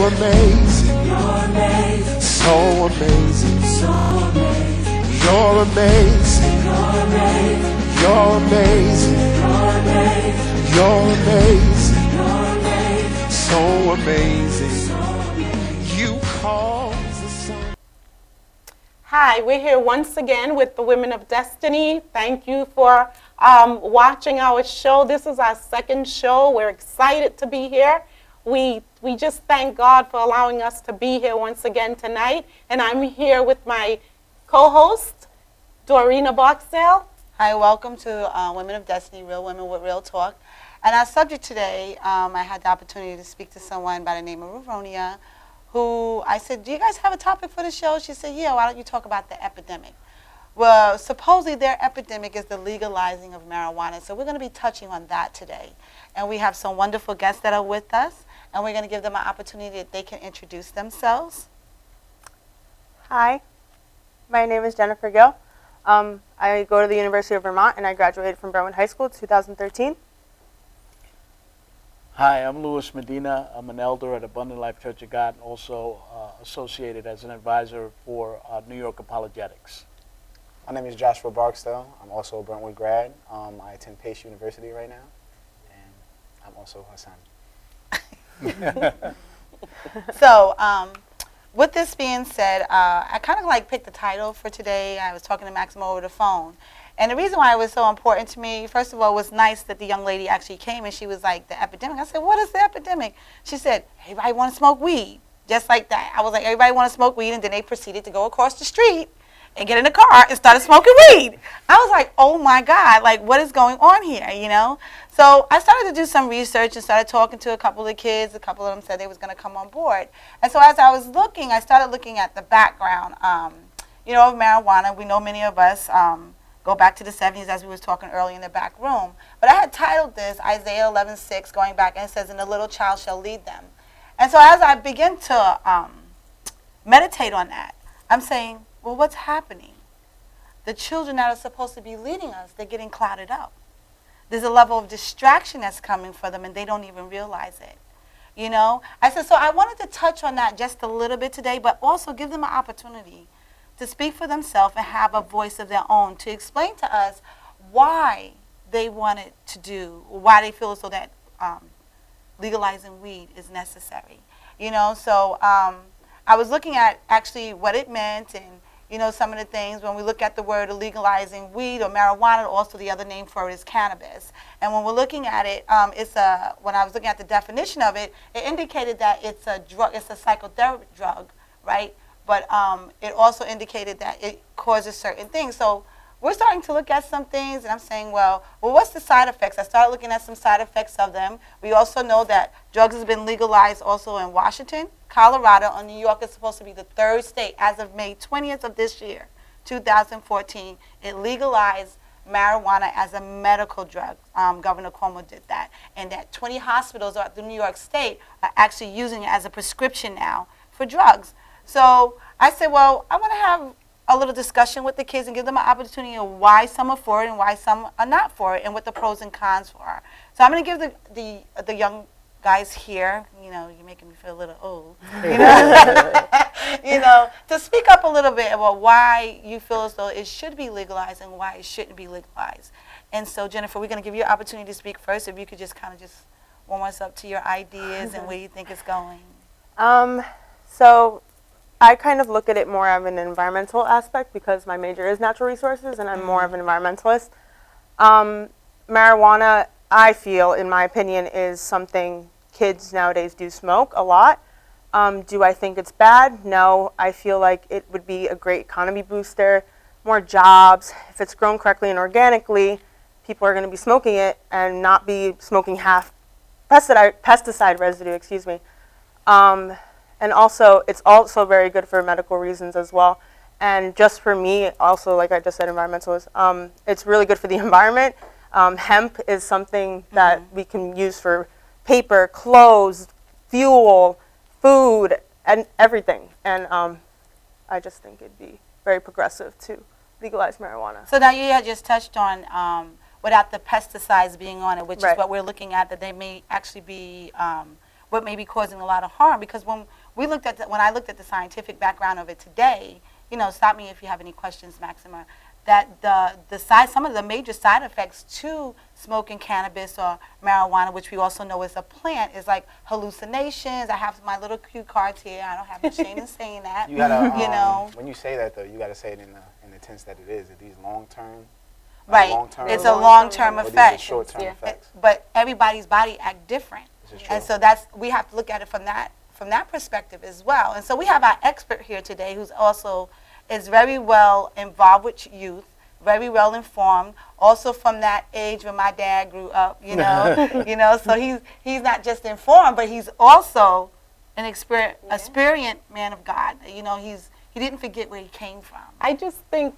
amazing. You're amazing. So amazing. So amazing. You're amazing. You're amazing. You're amazing. You're amazing. You're amazing. You're amazing. So amazing. So amazing. You cause the sun. Hi, we're here once again with the Women of Destiny. Thank you for watching our show. This is our second show. We're excited to be here. We just thank God for allowing us to be here once again tonight. And I'm here with my co-host, Dorina Barksdale. Hi, welcome to Women of Destiny, Real Women with Real Talk. And our subject today, I had the opportunity to speak to someone by the name of Ruronia, who I said, do you guys have a topic for the show? She said, yeah, why don't you talk about the epidemic? Well, supposedly their epidemic is the legalizing of marijuana. So we're going to be touching on that today. And we have some wonderful guests that are with us. And we're going to give them an opportunity that they can introduce themselves. Hi, my name is Jennifer Gill. I go to the University of Vermont, and I graduated from Berwyn High School in 2013. Hi, I'm Louis Medina. I'm an elder at Abundant Life Church of God, and also associated as an advisor for New York Apologetics. My name is Joshua Barksdale. I'm also a Brentwood grad. I attend Pace University right now, and I'm also her son. So, with this being said, I kind of picked the title for today. I was talking to Maximo over the phone. And the reason why it was so important to me, first of all, it was nice that the young lady actually came and she was like, the epidemic. I said, what is the epidemic? She said, everybody want to smoke weed. Just like that. I was like, everybody want to smoke weed, and then they proceeded to go across the street and get in the car and started smoking weed. I was like, oh my God, what is going on here, you know? So I started to do some research and started talking to a couple of kids. A couple of them said they was going to come on board. And so as I was looking, I started looking at the background, of marijuana. We know many of us go back to the 70s, as we was talking earlier in the back room. But I had titled this Isaiah 11:6, going back, and it says, and the little child shall lead them. And so as I begin to meditate on that, I'm saying, well, what's happening? The children that are supposed to be leading us, they're getting clouded up. There's a level of distraction that's coming for them, and they don't even realize it. You know? I said, so I wanted to touch on that just a little bit today, but also give them an opportunity to speak for themselves and have a voice of their own, to explain to us why they wanted to do, why they feel as though that legalizing weed is necessary. You know, so I was looking at actually what it meant, and some of the things. When we look at the word of legalizing weed or marijuana, also the other name for it is cannabis. And when we're looking at it, when I was looking at the definition of it, it indicated that it's a drug, it's a psychotherapeutic drug, right? But it also indicated that it causes certain things. So we're starting to look at some things, and I'm saying, well, what's the side effects? I started looking at some side effects of them. We also know that drugs has been legalized also in Washington, Colorado, and New York is supposed to be the third state. As of May 20th of this year, 2014, it legalized marijuana as a medical drug. Governor Cuomo did that. And that 20 hospitals throughout the New York State are actually using it as a prescription now for drugs. So I said, well, I want to have a little discussion with the kids and give them an opportunity of why some are for it and why some are not for it, and what the pros and cons are. So I'm going to give the young guys here, you're making me feel a little old, to speak up a little bit about why you feel as though it should be legalized and why it shouldn't be legalized. And so, Jennifer, we're going to give you an opportunity to speak first. If you could just kind of just warm us up to your ideas and where you think it's going. So I kind of look at it more of an environmental aspect because my major is natural resources and I'm more of an environmentalist. Marijuana, I feel, in my opinion, is something kids nowadays do smoke a lot. Do I think it's bad? No. I feel like it would be a great economy booster, more jobs. If it's grown correctly and organically, people are going to be smoking it and not be smoking half pesticide residue, And also, it's also very good for medical reasons as well. And just for me, also, like I just said, environmentalist, it's really good for the environment. Hemp is something that we can use for paper, clothes, fuel, food, and everything. And I just think it'd be very progressive to legalize marijuana. So now you had just touched on without the pesticides being on it, which is what we're looking at, that they may actually be what may be causing a lot of harm. Because when I looked at the scientific background of it today, stop me if you have any questions, Maxima, that some of the major side effects to smoking cannabis or marijuana, which we also know is a plant, is like hallucinations. I have my little cue cards here. I don't have no shame in saying that. You gotta, when you say that though, you gotta say it in the tense that it is. Are these long term? Right. It's a long-term effect. Short-term effects. But everybody's body act different. And so we have to look at it from that perspective as well. And so we have our expert here today who's also is very well involved with youth, very well informed, also from that age when my dad grew up, so he's not just informed, but he's also an experienced man of God. He didn't forget where he came from. I just think,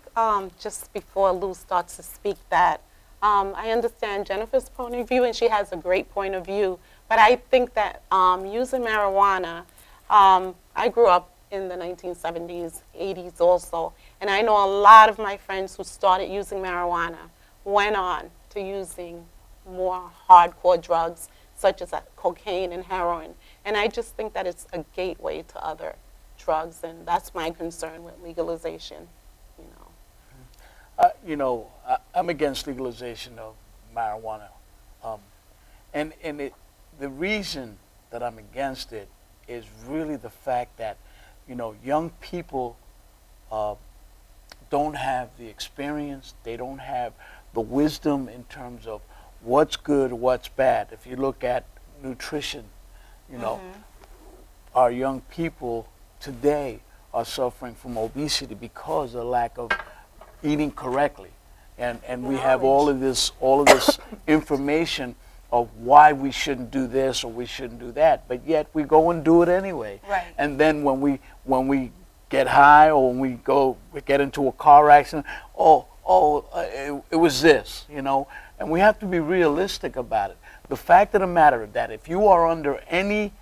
just before Lou starts to speak, that I understand Jennifer's point of view, and she has a great point of view. But I think that using marijuana, I grew up in the 1970s, 80s also, and I know a lot of my friends who started using marijuana went on to using more hardcore drugs, such as cocaine and heroin. And I just think that it's a gateway to other drugs, and that's my concern with legalization. I'm against legalization of marijuana, and the reason that I'm against it is really the fact that young people don't have the experience, they don't have the wisdom in terms of what's good, what's bad. If you look at nutrition, our young people today are suffering from obesity because of lack of eating correctly. And we have all of this information of why we shouldn't do this or we shouldn't do that, but yet we go and do it anyway. Right. And then when we get high or when we get into a car accident, it was this, and we have to be realistic about it. The fact of the matter is that if you are under any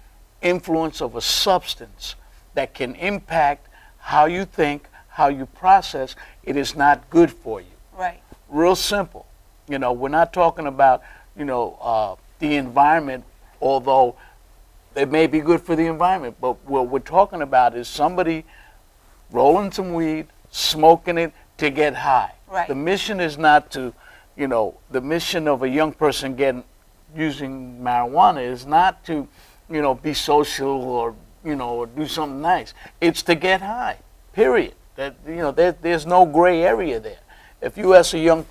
influence of a substance that can impact how you think, how you process, it is not good for you. Right. Real simple. We're not talking about, the environment, although it may be good for the environment, but what we're talking about is somebody rolling some weed, smoking it to get high. Right. The mission is not to, the mission of a young person using marijuana is not to, be social or, or do something nice. It's to get high, period. There's no gray area there. If you ask a young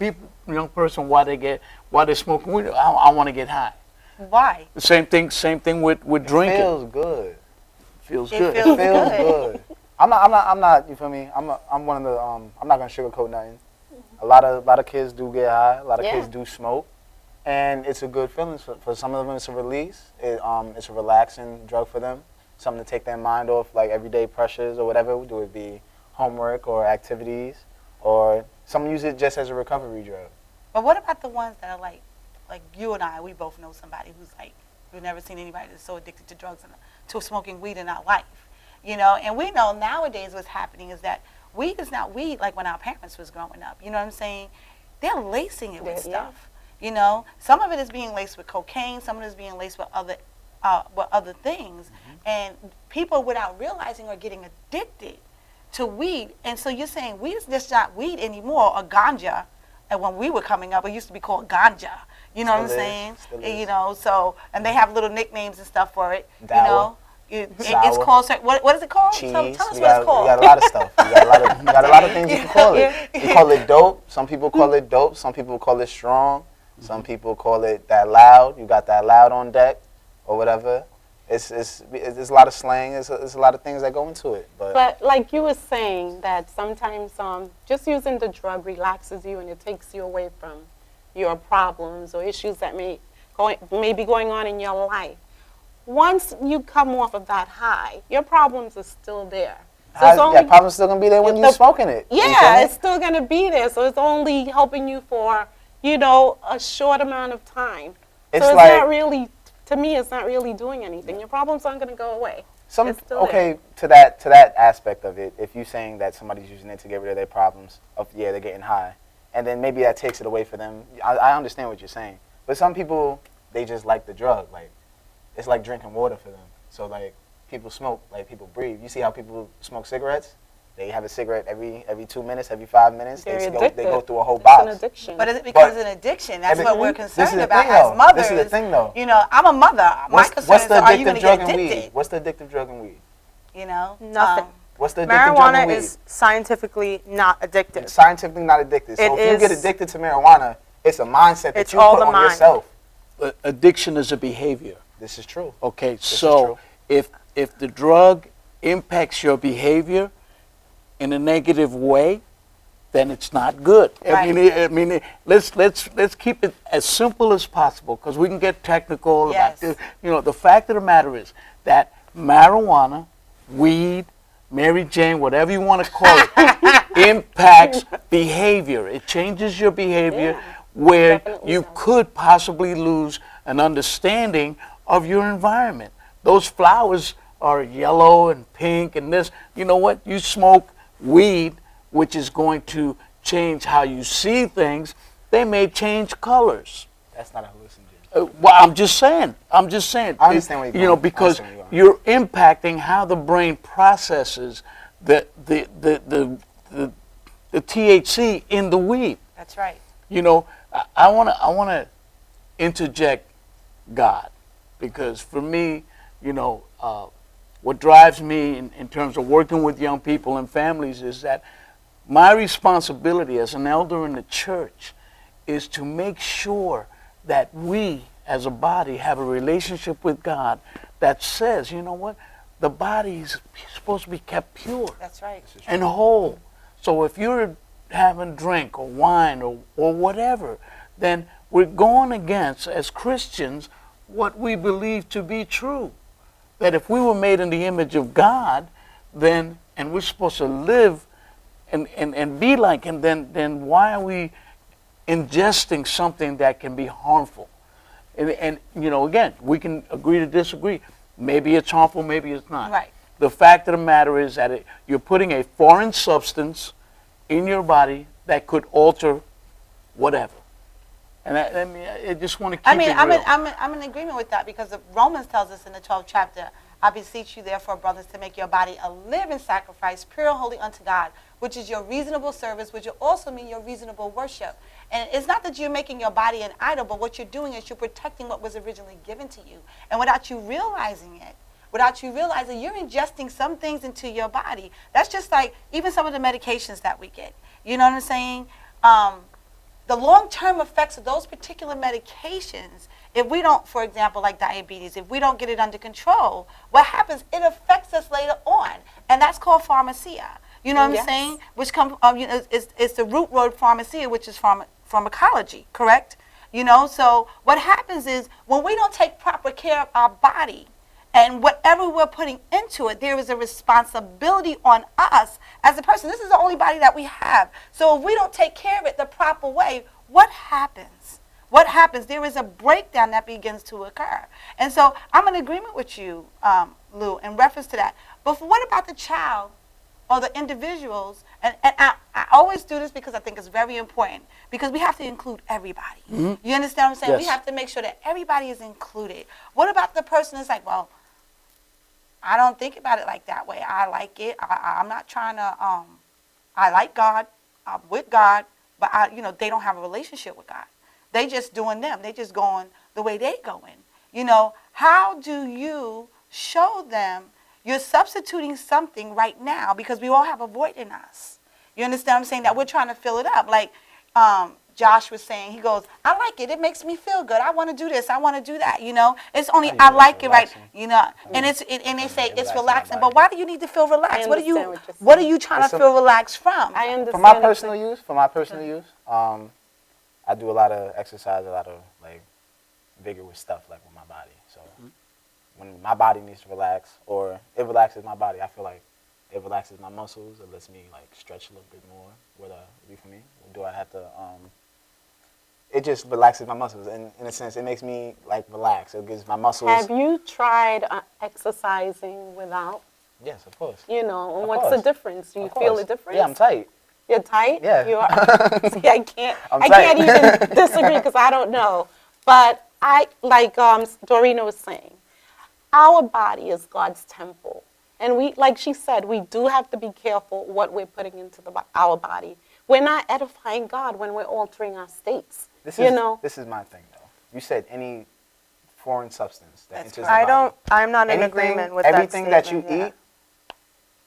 person why they're smoking weed, I want to get high. Why? The same thing with drinking. It feels good. Feels It good. feels It feels good. good. I'm not. You feel me? I'm one of the. I'm not gonna sugarcoat nothing. A lot of kids do get high. A lot of kids do smoke, and it's a good feeling for some of them. It's a release. It's a relaxing drug for them. Something to take their mind off like everyday pressures or whatever. Do it be homework or activities, or some use it just as a recovery drug. But what about the ones that are like you and I? We both know somebody who's like, we've never seen anybody that's so addicted to drugs and to smoking weed in our life. And we know nowadays what's happening is that weed is not weed like when our parents was growing up. You know what I'm saying? They're lacing it with stuff. Some of it is being laced with cocaine. Some of it is being laced with other things. Mm-hmm. And people, without realizing, are getting addicted to weed. And so you're saying weed is just not weed anymore, or ganja. And when we were coming up, it used to be called ganja. You know what I'm saying? So, and they have little nicknames and stuff for it. Sour. It's called, what is it called? Cheese. Tell us what it's You called. got a lot of stuff. You got a lot of things you can call it. You call it dope. Some people call it dope. Some people call it strong. Some people call it that loud. You got that loud on deck or whatever. It's a lot of slang. It's a lot of things that go into it. But like you were saying, that sometimes just using the drug relaxes you and it takes you away from your problems or issues that may be going on in your life. Once you come off of that high, your problems are still there. So problem's still gonna be there when you're smoking it. Yeah, it's still gonna be there. So it's only helping you for a short amount of time. So it's not really, to me, it's not really doing anything. Your problems aren't gonna go away. To that aspect of it, if you're saying that somebody's using it to get rid of their problems, they're getting high, and then maybe that takes it away for them. I understand what you're saying, but some people, they just like the drug. Like it's like drinking water for them. So like people smoke, like people breathe. You see how people smoke cigarettes? They have a cigarette every 2 minutes, every 5 minutes. They go through a whole box. It's an addiction. But is it because it's an addiction? That's what we're concerned about as mothers. This is the thing, though. You know, I'm a mother. My concern is, are you going to get addicted? What's the addictive drug in weed? You know, Nothing. What's the addictive drug in Marijuana weed? is scientifically not addictive. It's scientifically not addictive. So if you get addicted to marijuana, it's a mindset that you put on yourself. Addiction is a behavior. This is true. Okay, so if the drug impacts your behavior in a negative way, then it's not good. Right. I mean, let's keep it as simple as possible, because we can get technical about this. You know, the fact of the matter is that marijuana, weed, Mary Jane, whatever you want to call it, impacts behavior. It changes your behavior where you could possibly lose an understanding of your environment. Those flowers are yellow and pink and this. You know what? You smoke weed, which is going to change how you see things. They may change colors. That's not a hallucinogen. Well, I'm just saying. I understand what you're going. You know, because you're impacting how the brain processes the THC in the weed. That's right. You know, I wanna interject God, because for me, you know, what drives me in terms of working with young people and families is that my responsibility as an elder in the church is to make sure that we as a body have a relationship with God that says, you know what, the body is supposed to be kept pure. That's right. And whole. So if you're having drink or wine or whatever, then we're going against, as Christians, what we believe to be true. That if we were made in the image of God, then, and we're supposed to live and be like Him, then why are we ingesting something that can be harmful? And you know, again, we can agree to disagree. Maybe it's harmful, maybe it's not. Right. The fact of the matter is that you're putting a foreign substance in your body that could alter whatever. And I just want to keep it real. I'm in agreement with that, because Romans tells us in the 12th chapter, I beseech you therefore, brothers, to make your body a living sacrifice, pure and holy unto God, which is your reasonable service, which will also mean your reasonable worship. And it's not that you're making your body an idol, but what you're doing is you're protecting what was originally given to you. And without you realizing it, you're ingesting some things into your body. That's just like even some of the medications that we get. You know what I'm saying? The long-term effects of those particular medications, if we don't, for example, like diabetes, if we don't get it under control, what happens, it affects us later on. And that's called pharmacia. You know what I'm saying? Which comes, you know, it's the root word pharmacia, which is pharmacology, correct? You know, so what happens is when we don't take proper care of our body, and whatever we're putting into it, there is a responsibility on us as a person. This is the only body that we have. So if we don't take care of it the proper way, what happens? What happens? There is a breakdown that begins to occur. And so I'm in agreement with you, Lou, in reference to that. But what about the child or the individuals? And I always do this because I think it's very important, because we have to include everybody. Mm-hmm. You understand what I'm saying? Yes. We have to make sure that everybody is included. What about the person that's like, well, I don't think about it like that way. I like it. I'm not trying to, I like God. I'm with God. But, they don't have a relationship with God. They just doing them. They just going the way they going. You know, how do you show them you're substituting something right now, because we all have a void in us. You understand what I'm saying? That we're trying to fill it up. Like Josh was saying, he goes, I like it. It makes me feel good. I want to do this. I want to do that. You know, it's only I like it, right? You know, and and they say it's relaxing. But why do you need to feel relaxed? What are you trying to feel relaxed from? I understand. For my personal use, I do a lot of exercise, a lot of like vigorous stuff, like with my body. So when my body needs to relax, or it relaxes my body, I feel like it relaxes my muscles. It lets me like stretch a little bit more. You for me? Do I have to? It just relaxes my muscles, and in a sense, it makes me like relax. It gives my muscles. Have you tried exercising without? Yes, of course. You know, Of what's course. the difference? Do you feel the difference? Yeah, I'm tight. You're tight? Yeah. You are? See, I can't tight. even disagree, because I don't know. But I, like Dorina was saying, our body is God's temple. And we, like she said, we do have to be careful what we're putting into our body. We're not edifying God when we're altering our states. This is my thing, though. You said any foreign substance that enters the body. I'm not in Anything- agreement with everything that that you statement, yeah. eat.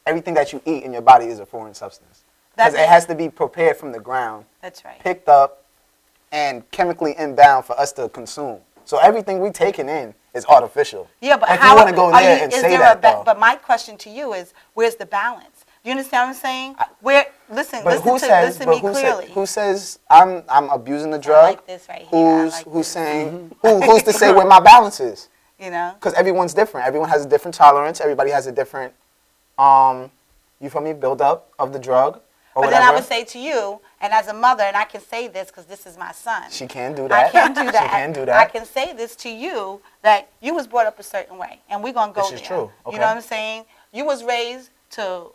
Everything that you eat in your body is a foreign substance because it has to be prepared from the ground, That's right. picked up, and chemically inbound for us to consume. So everything we taking in is artificial. Yeah, but if how you want to go are there you, and is say there that, a though. but my question to you is, where's the balance? Do you understand what I'm saying? Listen But who says? listen to But me who clearly. says? Who says I'm abusing the drug? like this right here. I Who's like who's this. saying? Who's to say where my balance is? You know? Because everyone's different. Everyone has a different tolerance. Everybody has a different, you feel me, build up of the drug or But then I whatever. would say to you, and as a mother, and I can say this because this is my son. She can do that. I can do that. She can do that. I can say this to you that you was brought up a certain way, and we're gonna go This there. is true. Okay. You know what I'm saying? You was raised to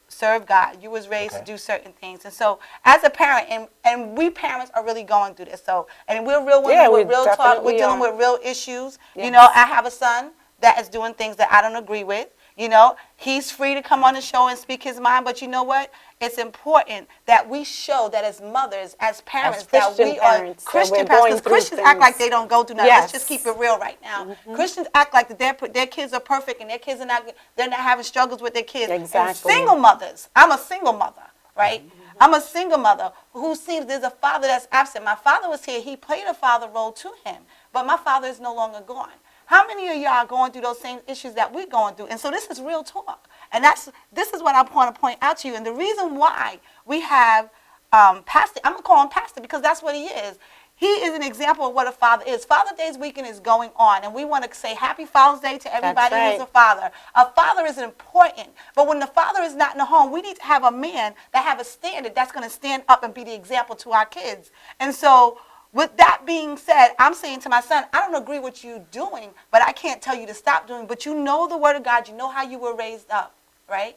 serve God. You was raised Okay. to do certain things, and so as a parent, and we parents are really going through this. So, and we're real women Yeah, with we real talk. We're definitely dealing are. with real issues. Yes. You know, I have a son that is doing things that I don't agree with. You know, he's free to come on the show and speak his mind, but you know what? It's important that we show that as mothers, as parents, that Christian we are parents, that Christian we're parents, going because through Christians act like things. they don't go through nothing. Yes. Let's just keep it real right now. Christians act like that their kids are perfect and their kids are they're not having struggles with their kids. Exactly. And single mothers, I'm a single mother, right? I'm a single mother who sees there's a father that's absent. My father was here. He played a father role to him, but my father is no longer gone. How many of y'all are going through those same issues that we're going through? And so this is real talk. And this is what I want to point out to you. And the reason why we have Pastor, I'm going to call him Pastor because that's what he is. He is an example of what a father is. Father Day's weekend is going on, and we want to say Happy Father's Day to everybody That's who's right. a father. A father is important, but when the father is not in the home, we need to have a man that have a standard that's going to stand up and be the example to our kids. And so with that being said, I'm saying to my son, I don't agree with you doing, but I can't tell you to stop doing. But you know the word of God. You know how you were raised up, right?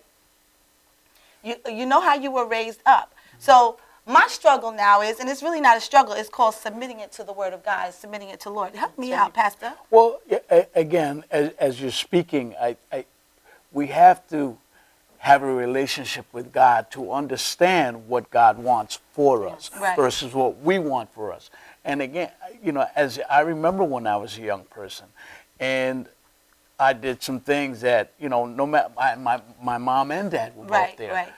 You know how you were raised up. So my struggle now is, and it's really not a struggle, it's called submitting it to the word of God, submitting it to Lord. Help me out, Pastor. Well, again, as you're speaking, we have to have a relationship with God to understand what God wants for us Right. versus what we want for us. And again, you know, as I remember when I was a young person, and I did some things that, you know, no matter my mom and dad were both there, Right.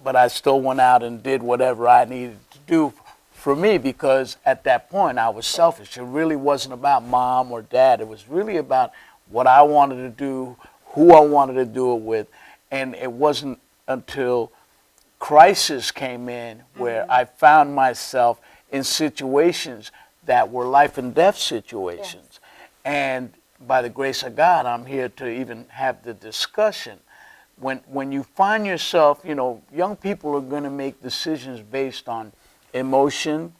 but I still went out and did whatever I needed to do for me because at that point I was selfish. It really wasn't about mom or dad. It was really about what I wanted to do, who I wanted to do it with, and it wasn't until crisis came in where I found myself in situations that were life and death situations. And by the grace of God, I'm here to even have the discussion. When you find yourself, you know, young people are going to make decisions based on emotion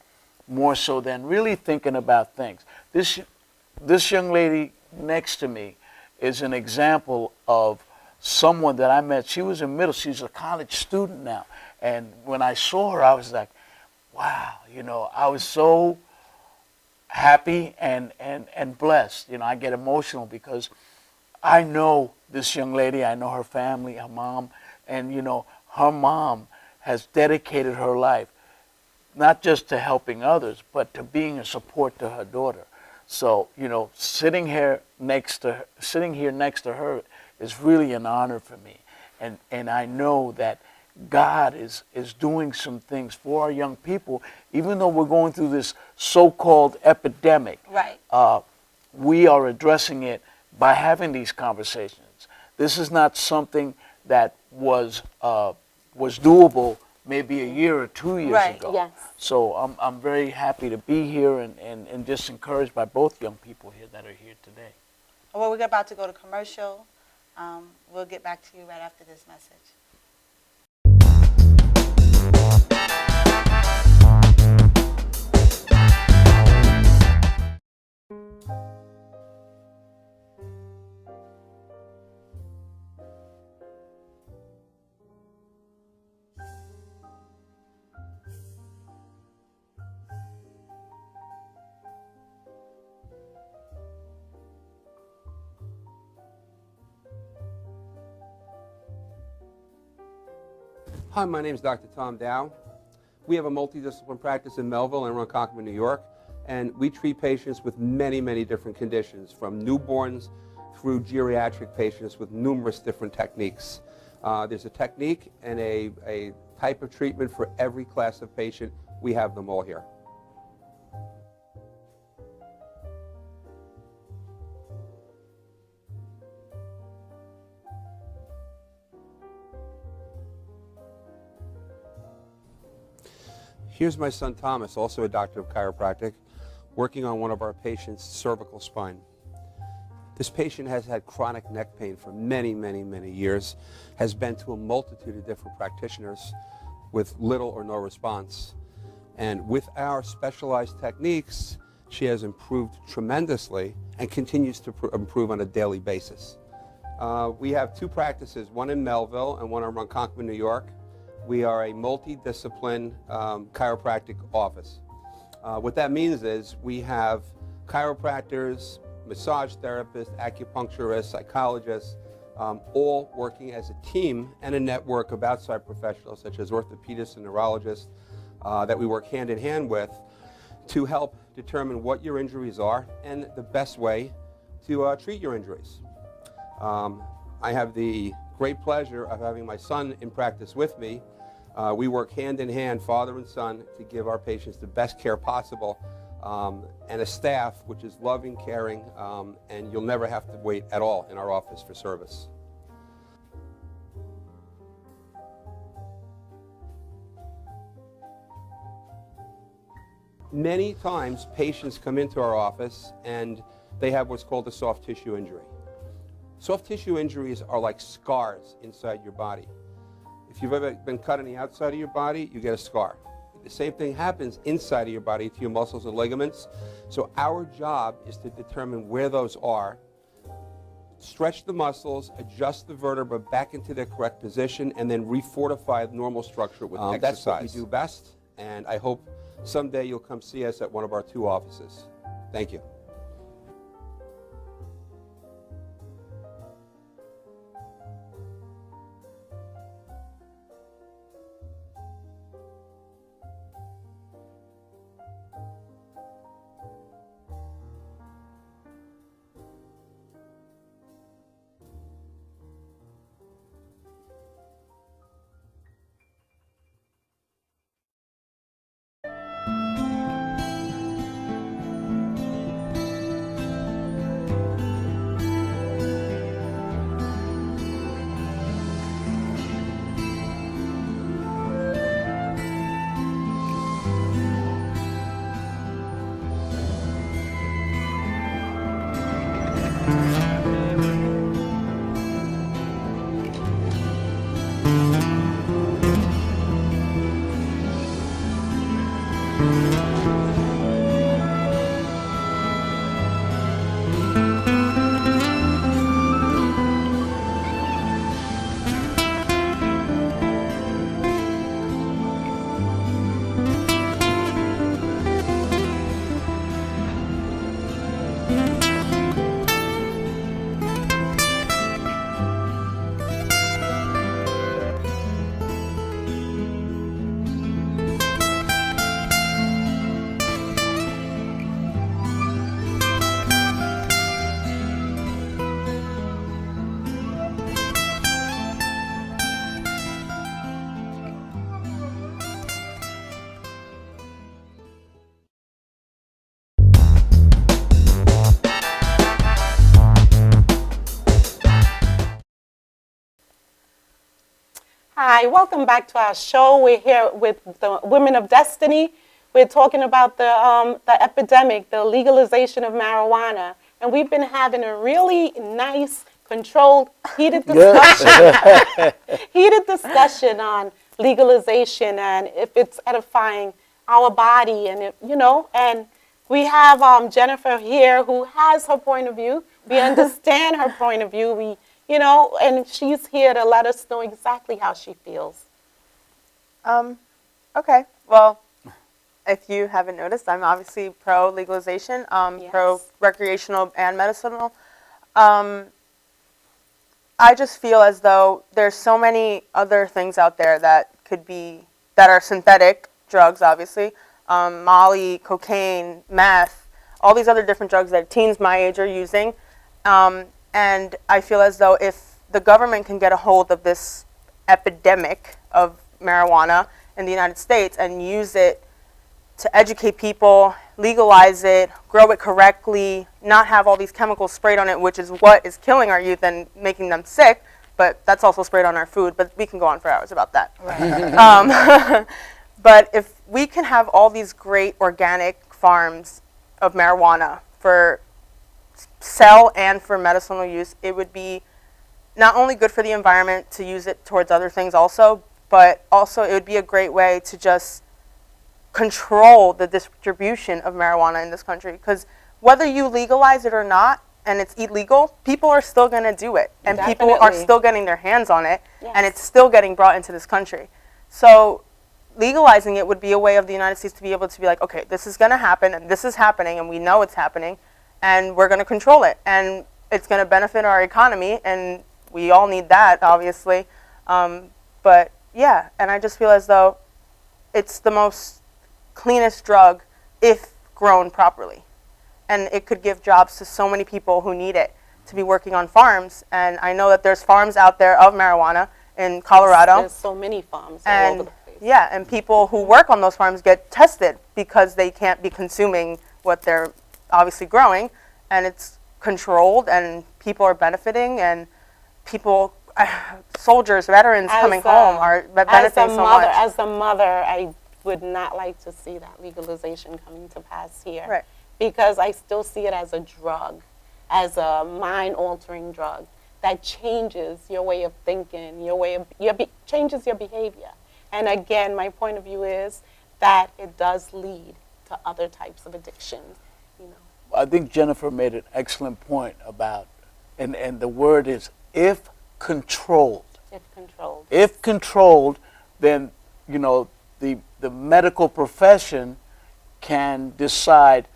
more so than really thinking about things. This young lady next to me is an example of someone that I met. She was in she's a college student now. And when I saw her, I was like, wow, you know, I was so happy and blessed. You know, I get emotional because I know this young lady, I know her family, her mom, and, you know, her mom has dedicated her life not just to helping others, but to being a support to her daughter. So, you know, sitting here next to her is really an honor for me. And I know that God is doing some things for our young people, even though we're going through this so-called epidemic. Right. We are addressing it by having these conversations. This is not something that was doable maybe a year or 2 years Right. ago. Yes. So I'm very happy to be here and just encouraged by both young people here that are here today. Well, we're about to go to commercial. We'll get back to you right after this message. Hi, my name is Dr. Tom Dow. We have a multidisciplinary practice in Melville and Ronkonkoma, New York, and we treat patients with many, many different conditions, from newborns through geriatric patients with numerous different techniques. There's a technique and a type of treatment for every class of patient. We have them all here. Here's my son Thomas, also a doctor of chiropractic, working on one of our patients' cervical spine. This patient has had chronic neck pain for many, many, many years, has been to a multitude of different practitioners with little or no response. And with our specialized techniques, she has improved tremendously and continues to improve on a daily basis. We have two practices, one in Melville and one in Ronkonkoma, New York. We are a multidiscipline chiropractic office. What that means is we have chiropractors, massage therapists, acupuncturists, psychologists, all working as a team and a network of outside professionals such as orthopedists and neurologists that we work hand in hand with to help determine what your injuries are and the best way to treat your injuries. I have the great pleasure of having my son in practice with me. We work hand in hand, father and son, to give our patients the best care possible, and a staff which is loving, caring, and you'll never have to wait at all in our office for service. Many times patients come into our office and they have what's called a soft tissue injury. Soft tissue injuries are like scars inside your body. If you've ever been cut on the outside of your body, you get a scar. The same thing happens inside of your body to your muscles and ligaments. So our job is to determine where those are, stretch the muscles, adjust the vertebra back into their correct position, and then refortify the normal structure with exercise. That's what we do best, and I hope someday you'll come see us at one of our two offices. Thank you. Hi, welcome back to our show. We're here with the Women of Destiny. We're talking about the epidemic, the legalization of marijuana. And we've been having a really nice, controlled, heated discussion, heated discussion on legalization and if it's edifying our body. And, and we have Jennifer here who has her point of view. We understand her point of view. And she's here to let us know exactly how she feels. Okay. Well, if you haven't noticed, I'm obviously pro legalization, Yes. pro recreational and medicinal. I just feel as though there's so many other things out there that could be, that are synthetic drugs, obviously, Molly, cocaine, meth, all these other different drugs that teens my age are using. And I feel as though if the government can get a hold of this epidemic of marijuana in the United States and use it to educate people, legalize it, grow it correctly, not have all these chemicals sprayed on it, which is what is killing our youth and making them sick, but that's also sprayed on our food, but we can go on for hours about that. Right. But if we can have all these great organic farms of marijuana for sell and for medicinal use, it would be not only good for the environment to use it towards other things also, but also it would be a great way to just control the distribution of marijuana in this country. Because whether you legalize it or not, and it's illegal, people are still going to do it. And people are still getting their hands on it, and it's still getting brought into this country. So legalizing it would be a way of the United States to be able to be like, okay, this is going to happen, and this is happening, and we know it's happening, and we're going to control it. And it's going to benefit our economy, and we all need that, obviously. But yeah, and I just feel as though it's the most cleanest drug if grown properly. And it could give jobs to so many people who need it to be working on farms. And I know that there's farms out there of marijuana in Colorado. There's so many farms all over the place. Yeah, and people who work on those farms get tested because they can't be consuming what they're obviously growing. And it's controlled, and people are benefiting, and people, soldiers, veterans coming home are benefiting so much. As a mother, I would not like to see that legalization coming to pass here. Right. Because I still see it as a drug, as a mind-altering drug that changes your way of thinking, changes your behavior. And again, my point of view is that it does lead to other types of addictions. You know. I think Jennifer made an excellent point about, and the word is if controlled. If controlled. If controlled, then, you know, the medical profession can decide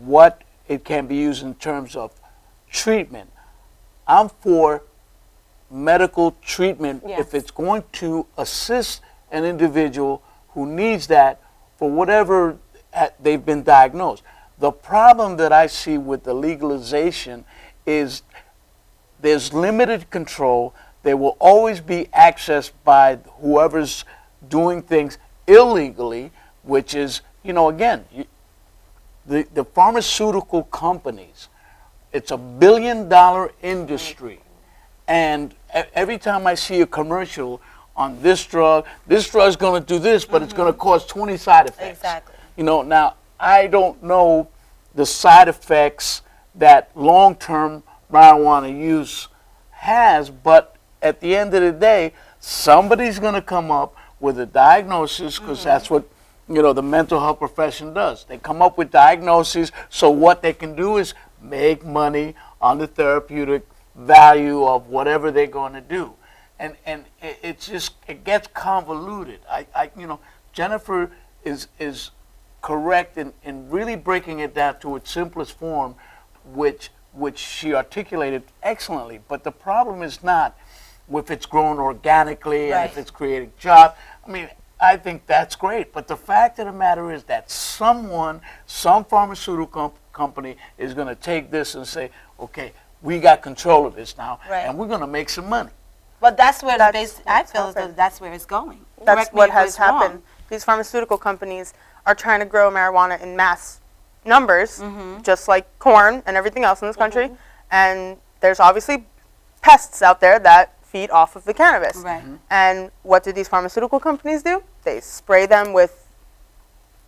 what it can be used in terms of treatment. I'm for medical treatment if it's going to assist an individual who needs that for whatever they've been diagnosed. The problem that I see with the legalization is there's limited control. There will always be access by whoever's doing things illegally, which is, you know, again, the pharmaceutical companies, it's $1 billion industry. And every time I see a commercial on this drug's going to do this, but it's going to cause 20 side effects. Exactly. You know, now, I don't know the side effects that long-term marijuana use has, but at the end of the day, somebody's going to come up with a diagnosis, because that's what, you know, the mental health profession does. They come up with diagnoses, so what they can do is make money on the therapeutic value of whatever they're going to do. And it gets convoluted. You know, Jennifer is correct in really breaking it down to its simplest form, which she articulated excellently. But the problem is not if it's grown organically and if it's creating jobs. I mean, I think that's great. But the fact of the matter is that some pharmaceutical company is going to take this and say, okay, we got control of this now, and we're going to make some money. But that's where I feel as though that's where it's going. That's what has happened. These pharmaceutical companies are trying to grow marijuana in mass numbers, just like corn and everything else in this country. And there's obviously pests out there that feed off of the cannabis. Right. And what do these pharmaceutical companies do? They spray them with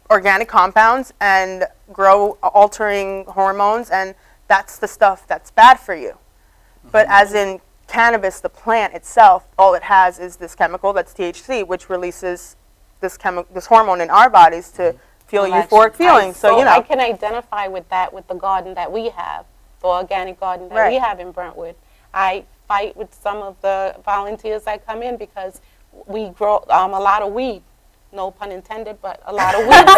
organic compounds and grow altering hormones, and that's the stuff that's bad for you. But as in cannabis, the plant itself, all it has is this chemical that's THC, which releases this hormone in our bodies to feel euphoric feelings. So, you know, I can identify with that with the garden that we have, the organic garden that we have in Brentwood. I fight with some of the volunteers that come in because we grow a lot of weed. No pun intended, but a lot of weeds.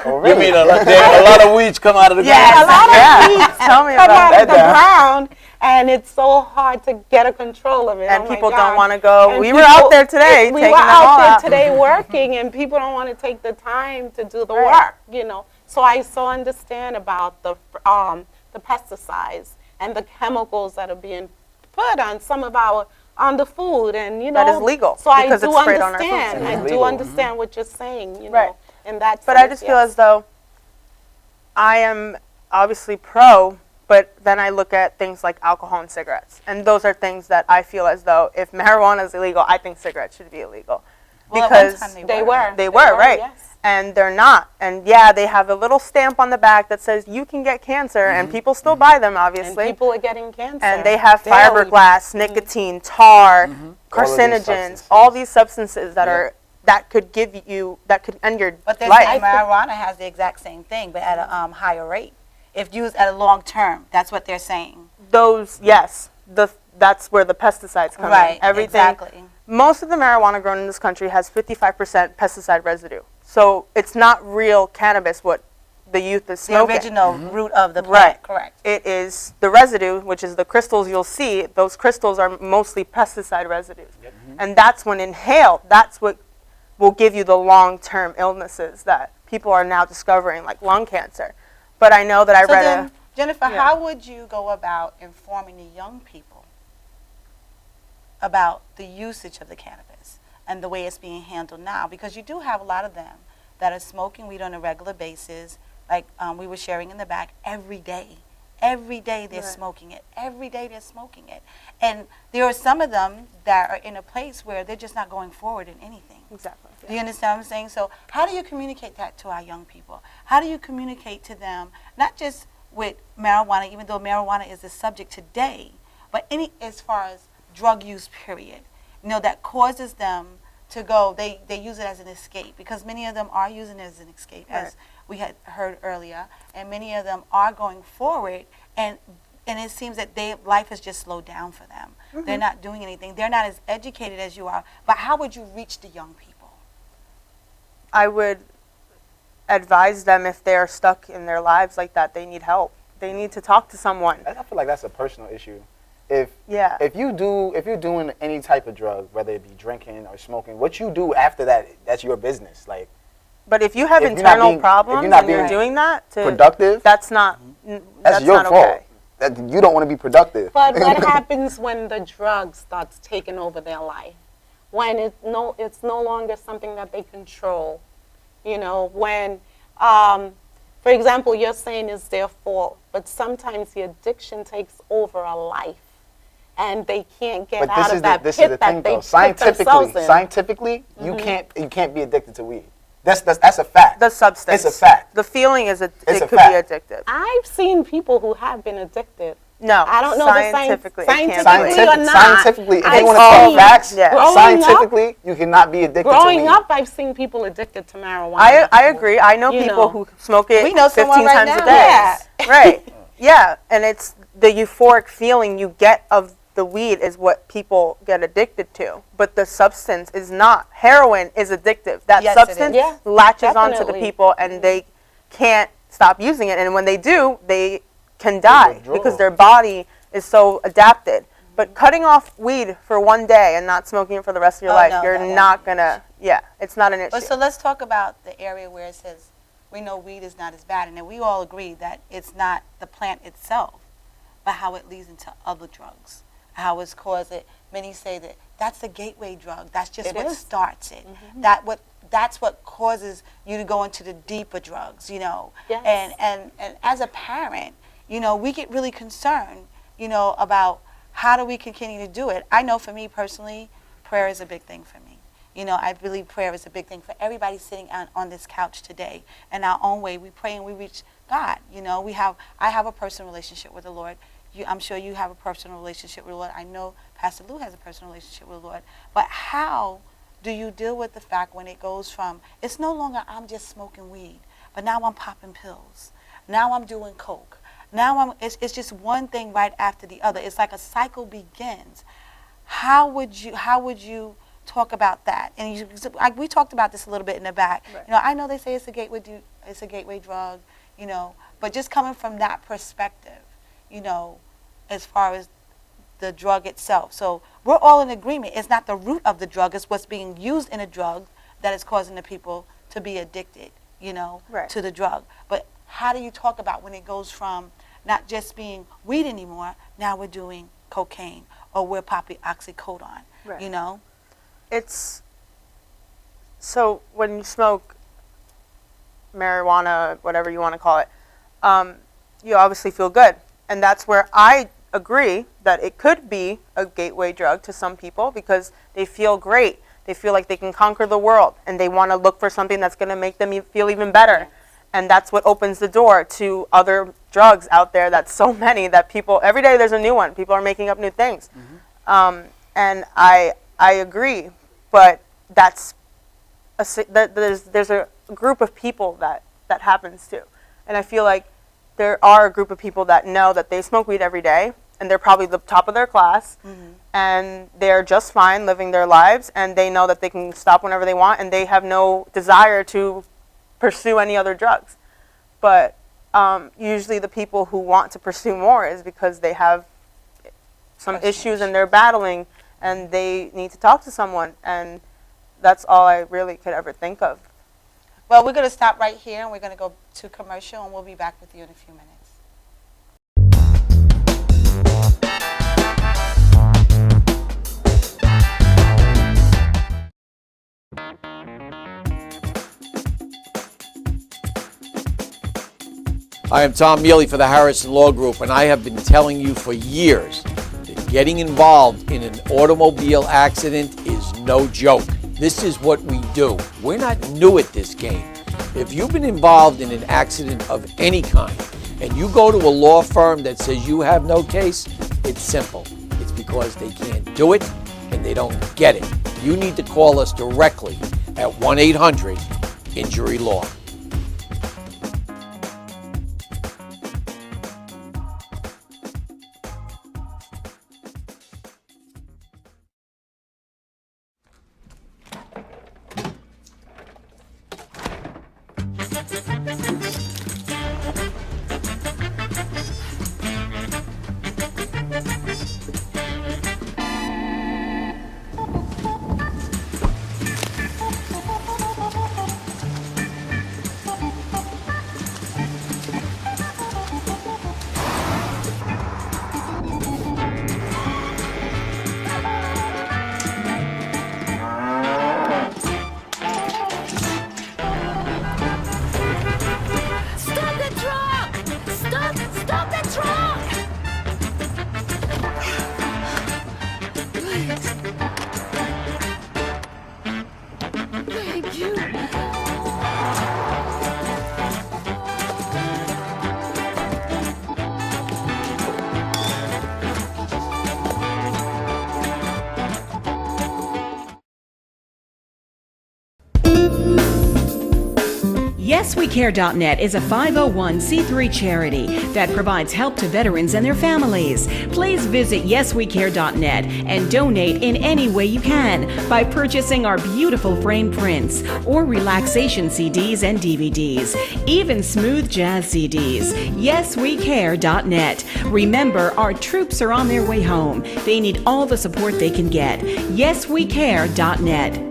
You mean a lot of weeds come out of the ground? Yeah, a lot of weeds Tell me come about out of the ground. And it's so hard to get a control of it. And Oh my people God. don't want to go. And We were out there today We taking were them all out there out. today working, and people don't want to take the time to do the Right. work, you know. So I so understand about the pesticides and the chemicals that are being put on some of our on the food, and you know That is legal, So I because do it's sprayed on our food. understand. It is I do legal. understand what you're saying, you know. Right. And that's. But I just feel as though I am obviously pro, but then I look at things like alcohol and cigarettes. And those are things that I feel as though if marijuana is illegal, I think cigarettes should be illegal. Well, at Because one time They were. They were, right. Yes. And they're not. And yeah, they have a little stamp on the back that says you can get cancer, and people still buy them, And obviously. people are getting cancer. And they have daily. fiberglass, nicotine, tar, All of these carcinogens, substances. all these substances that could give you, that could end your But they're life. saying marijuana has the exact same thing, but at a higher rate. If used at a long term, that's what they're saying. Those, yes, that's where the pesticides come Right, in. Everything. exactly. Most of the marijuana grown in this country has 55% pesticide residue. So it's not real cannabis what the youth is The smoking. original root of the Right. plant, correct. It is the residue, which is the crystals you'll see. Those crystals are mostly pesticide residues. And that's when inhaled, that's what will give you the long-term illnesses that people are now discovering, like lung cancer. But I know that I So read then, Jennifer, yeah. how would you go about informing the young people about the usage of the cannabis and the way it's being handled now? Because you do have a lot of them that are smoking weed on a regular basis, like we were sharing in the back, every day. Every day they're Right. smoking it. Every day they're smoking it. And there are some of them that are in a place where they're just not going forward in anything. exactly. Do you understand what I'm saying? So how do you communicate that to our young people? How do you communicate to them, not just with marijuana, even though marijuana is the subject today, but any as far as drug use, period, you know, that causes them to go, they use it as an escape, because many of them are using it as an escape, Right. as we had heard earlier, and many of them are going forward, and it seems that life has just slowed down for them. They're not doing anything. They're not as educated as you are. But how would you reach the young people? I would advise them if they're stuck in their lives like that, they need help. They need to talk to someone. I feel like that's a personal issue. If Yeah. if you're doing any type of drug, whether it be drinking or smoking, what you do after that, that's your business. Like But if you have If you're not internal being- if problems you're not and you're being doing that, productive, that's not that's that's your not fault. okay. That you don't want to be productive. But what happens when the drug starts taking over their life? When it's no longer something that they control. You know, when, for example, you're saying it's their fault, but sometimes the addiction takes over a life, and they can't get But out of that this pit is the that thing, they though. put themselves in. Scientifically, you can't be addicted to weed. That's a fact. The substance. It's a fact. The feeling is It's it a could fact. be addictive. I've seen people who have been addicted. No, I don't know the scientifically, it can't be. scientifically or not. Scientifically, if I've you want to talk seen facts, Yeah. growing scientifically, you cannot be addicted to Growing weed. up, I've seen people addicted to marijuana. I agree. I know You people know. who smoke it We know 15 someone right times a now. day. Yeah. Right. Yeah, and it's the euphoric feeling you get of the weed is what people get addicted to. But the substance is not. Heroin is addictive. That Yes, it is. substance Yeah, latches onto the definitely. people and they can't stop using it. And when they do, they can die withdraw. because their body is so adapted. But cutting off weed for one day and not smoking it for the rest of your Oh, life, no, you're that won't not be an gonna, yeah, it's not an issue. But so let's talk about the area where it says we know weed is not as bad, and then we all agree that it's not the plant itself, but how it leads into other drugs, how it's caused it. Many say that that's the gateway drug. That's just It what is. starts it. Mm-hmm. That's what causes you to go into the deeper drugs, you know. Yes. And as a parent, you know, we get really concerned, you know, about how do we continue to do it. I know for me personally, prayer is a big thing for me. You know, I believe prayer is a big thing for everybody sitting on this couch today. In our own way, we pray and we reach God. You know, I have a personal relationship with the Lord. I'm sure you have a personal relationship with the Lord. I know Pastor Lou has a personal relationship with the Lord. But how do you deal with the fact when it goes from, it's no longer I'm just smoking weed, but now I'm popping pills. Now I'm doing coke. Now it's just one thing right after the other. It's like a cycle begins. How would you talk about that? And we talked about this a little bit in the back. Right. You know, I know they say it's a gateway drug, you know, but just coming from that perspective, you know, as far as the drug itself. So we're all in agreement. It's not the root of the drug, it's what's being used in a drug that is causing the people to be addicted, you know, Right. to the drug. But how do you talk about when it goes from not just being weed anymore, now we're doing cocaine or we're popping oxycodone, Right. you know? It's so when you smoke marijuana, whatever you want to call it, you obviously feel good, and that's where I agree that it could be a gateway drug to some people because they feel great. They feel like they can conquer the world, and they want to look for something that's going to make them feel even better. And that's what opens the door to other drugs out there. That's so many that people, every day there's a new one. People are making up new things. And I agree, but that's there's a group of people that happens to. And I feel like there are a group of people that know that they smoke weed every day, and they're probably the top of their class, and they're just fine living their lives, and they know that they can stop whenever they want, and they have no desire to pursue any other drugs. But usually the people who want to pursue more is because they have some issues and they're battling, and they need to talk to someone, and that's all I really could ever think of. Well, we're going to stop right here, and we're going to go to commercial, and we'll be back with you in a few minutes. I am Tom Mealy for the Harrison Law Group, and I have been telling you for years that getting involved in an automobile accident is no joke. This is what we do. We're not new at this game. If you've been involved in an accident of any kind and you go to a law firm that says you have no case, it's simple. It's because they can't do it and they don't get it. You need to call us directly at 1-800-INJURY-LAW. YesWeCare.net is a 501c3 charity that provides help to veterans and their families. Please visit YesWeCare.net and donate in any way you can by purchasing our beautiful frame prints or relaxation CDs and DVDs, even smooth jazz CDs. YesWeCare.net. Remember, our troops are on their way home. They need all the support they can get. YesWeCare.net.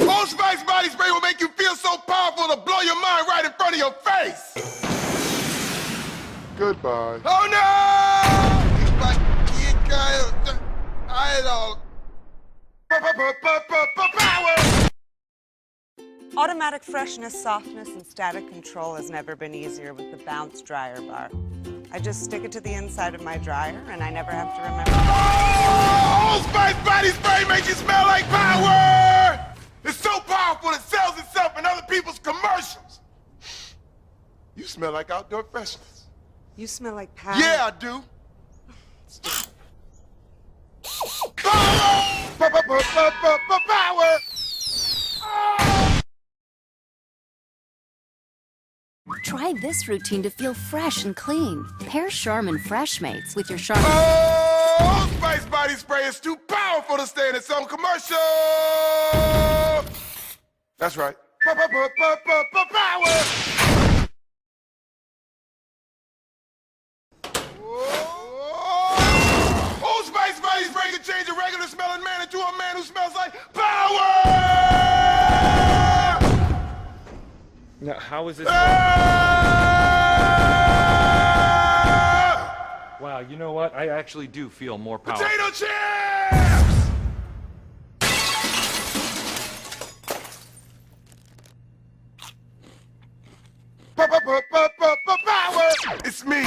Old Spice body spray will make you feel so powerful to blow your mind right in front of your face. Goodbye. Oh no! Power! Automatic freshness, softness, and static control has never been easier with the Bounce Dryer Bar. I just stick it to the inside of my dryer, and I never have to remember. Oh, Old Spice body spray makes you smell like power! It's so powerful it sells itself in other people's commercials. You smell like outdoor freshness. You smell like power. Yeah, I do. Power! Power! Try this routine to feel fresh and clean. Pair Charmin Fresh Mates with your Charmin. Oh, Old Spice body spray is too powerful to stay in its own commercial. That's right. Power! Old Spice Buddies break and change a regular smelling man into a man who smells like power! Now, how is this? Wow, you know what? I actually do feel more powerful. Potato chips! Power! It's me.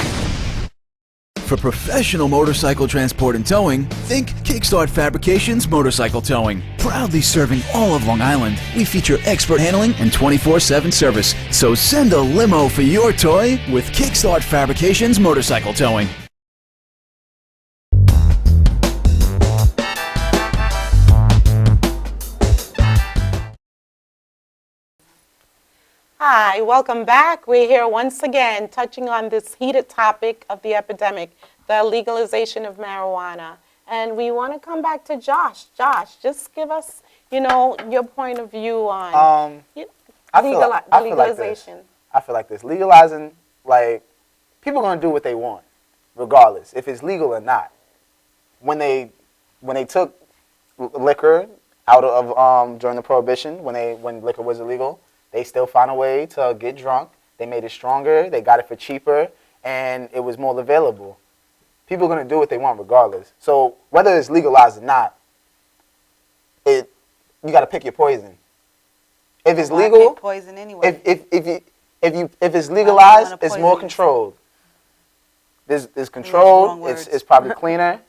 For professional motorcycle transport and towing, think Kickstart Fabrications Motorcycle Towing. Proudly serving all of Long Island, we feature expert handling and 24/7 service. So send a limo for your toy with Kickstart Fabrications Motorcycle Towing. Hi, welcome back. We're here once again touching on this heated topic of the epidemic, the legalization of marijuana. And we want to come back to Josh. Josh, just give us, your point of view on legalization. I feel like this. Legalizing, people are going to do what they want, regardless, if it's legal or not. When they took liquor out of during the Prohibition, when liquor was illegal, they still found a way to get drunk. They made it stronger. They got it for cheaper, and it was more available. People are going to do what they want regardless. So whether it's legalized or not, you got to pick your poison. If it's legal, poison anyway. if it's legalized, it's more controlled. There's control. It's probably cleaner.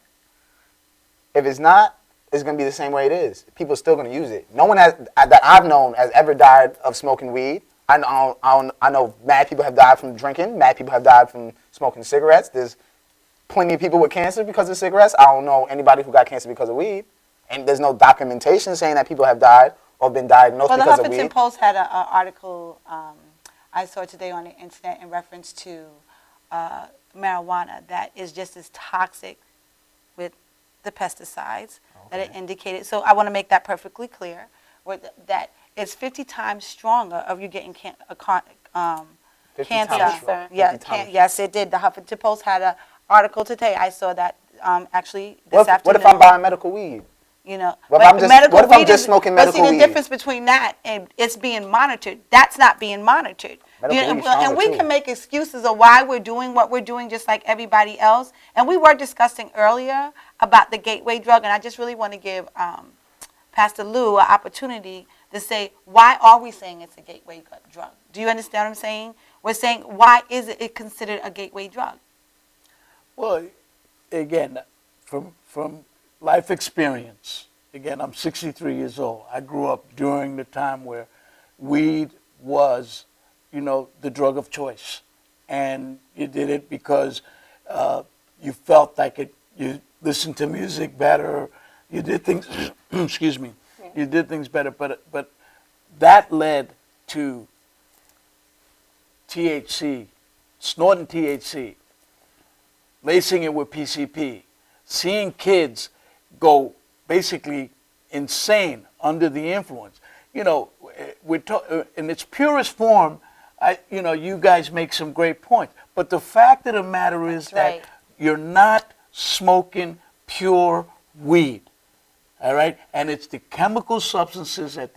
If it's not, it's going to be the same way it is. People are still going to use it. No one that I've known has ever died of smoking weed. I know mad people have died from drinking. Mad people have died from smoking cigarettes. There's plenty of people with cancer because of cigarettes. I don't know anybody who got cancer because of weed. And there's no documentation saying that people have died or been diagnosed because of weed. The Huffington Post had an article I saw today on the internet in reference to marijuana that is just as toxic with the pesticides that it indicated. So I want to make that perfectly clear, that it's 50 times stronger of you getting cancer. Yes, it did. The Huffington Post had an article today. I saw that actually this afternoon. What if I'm buying medical weed? What if I'm just smoking medical weed? But see, the difference between that and it's being monitored, that's not being monitored. And we can make excuses of why we're doing what we're doing just like everybody else. And we were discussing earlier about the gateway drug, and I just really want to give Pastor Lou an opportunity to say, why are we saying it's a gateway drug? Do you understand what I'm saying? We're saying, why is it considered a gateway drug? Well, again, from life experience, again, I'm 63 years old. I grew up during the time where weed was, the drug of choice. And you did it because you felt like you listened to music better, you did things, excuse me, you did things better, but that led to THC, snorting THC, lacing it with PCP, seeing kids go basically insane under the influence. In its purest form, you guys make some great points. But the fact of the matter is that you're not smoking pure weed, all right? And it's the chemical substances that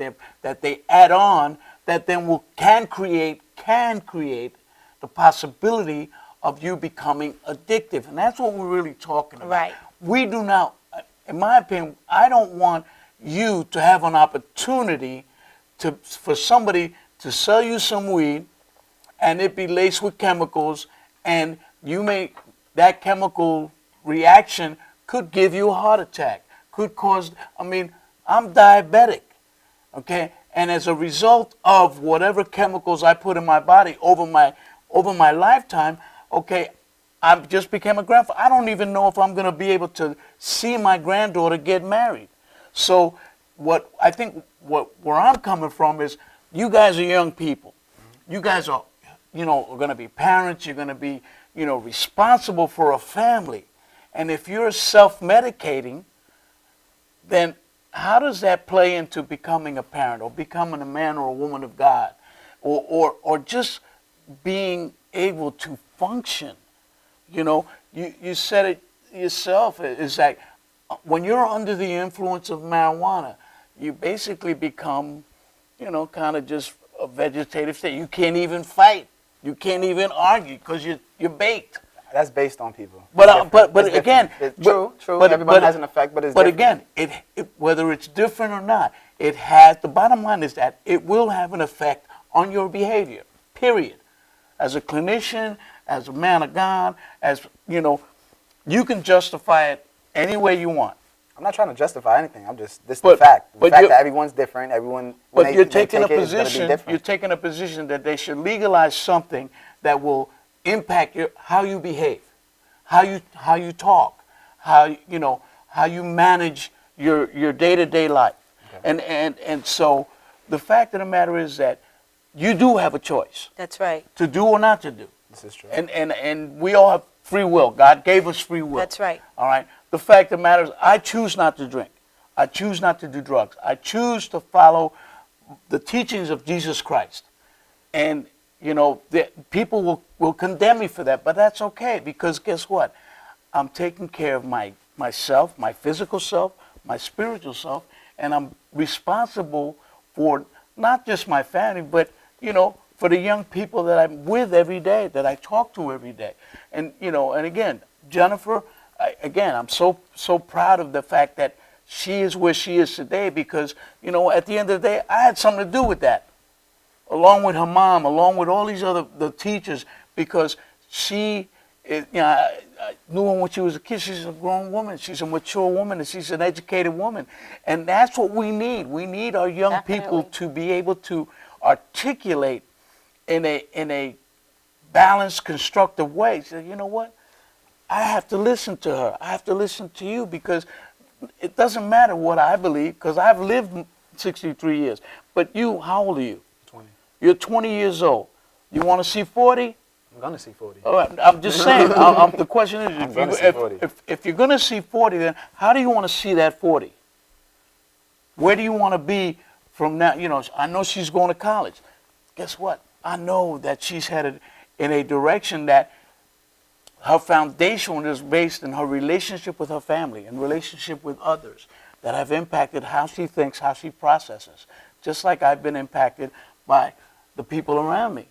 they add on that then can create the possibility of you becoming addictive. And that's what we're really talking about. Right. We do not, in my opinion, I don't want you to have an opportunity for somebody to sell you some weed and it be laced with chemicals, and that chemical reaction could give you a heart attack, could cause, I'm diabetic, okay? And as a result of whatever chemicals I put in my body over my lifetime, okay, I just became a grandfather. I don't even know if I'm going to be able to see my granddaughter get married. So where I'm coming from is, you guys are young people. You guys are, are going to be parents. You're going to be, responsible for a family. And if you're self-medicating, then how does that play into becoming a parent or becoming a man or a woman of God, or just being able to function? You know, you said it yourself. It's like when you're under the influence of marijuana, you basically become, you know, kind of just a vegetative state. You can't even fight. You can't even argue because you're baked. That's based on people. But again, true. Everybody has an effect, but it's but different. again, whether it's different or not, it has. The bottom line is that it will have an effect on your behavior. Period. As a clinician, as a man of God, as you know, you can justify it any way you want. I'm not trying to justify anything. I'm just the fact. The fact that everyone's different. Everyone. But you're taking a position. You're taking a position that they should legalize something that will impact how you behave, how you talk, how you manage your day-to-day life. Okay. And so the fact of the matter is that you do have a choice. That's right. To do or not to do. This is true. And we all have free will. God gave us free will. That's right. All right. The fact of the matter is I choose not to drink. I choose not to do drugs. I choose to follow the teachings of Jesus Christ. And you know, people will condemn me for that, but that's okay because guess what? I'm taking care of myself, my physical self, my spiritual self, and I'm responsible for not just my family, but, you know, for the young people that I'm with every day, that I talk to every day. And, you know, and again, Jennifer, I'm so proud of the fact that she is where she is today because, you know, at the end of the day, I had something to do with that. Along with her mom, along with all these the teachers, because she, you know, I knew her when she was a kid. She's a grown woman. She's a mature woman, and she's an educated woman. And that's what we need. We need our young people to be able to articulate in a balanced, constructive way. So, you know what? I have to listen to her. I have to listen to you because it doesn't matter what I believe because I've lived 63 years. But you, how old are you? You're 20 years old. You want to see 40? I'm going to see 40. All right, I'm just saying. The question is, if you're going to see 40, then how do you want to see that 40? Where do you want to be from now? You know, I know she's going to college. Guess what? I know that she's headed in a direction that her foundation is based in her relationship with her family and relationship with others that have impacted how she thinks, how she processes. Just like I've been impacted by the people around me.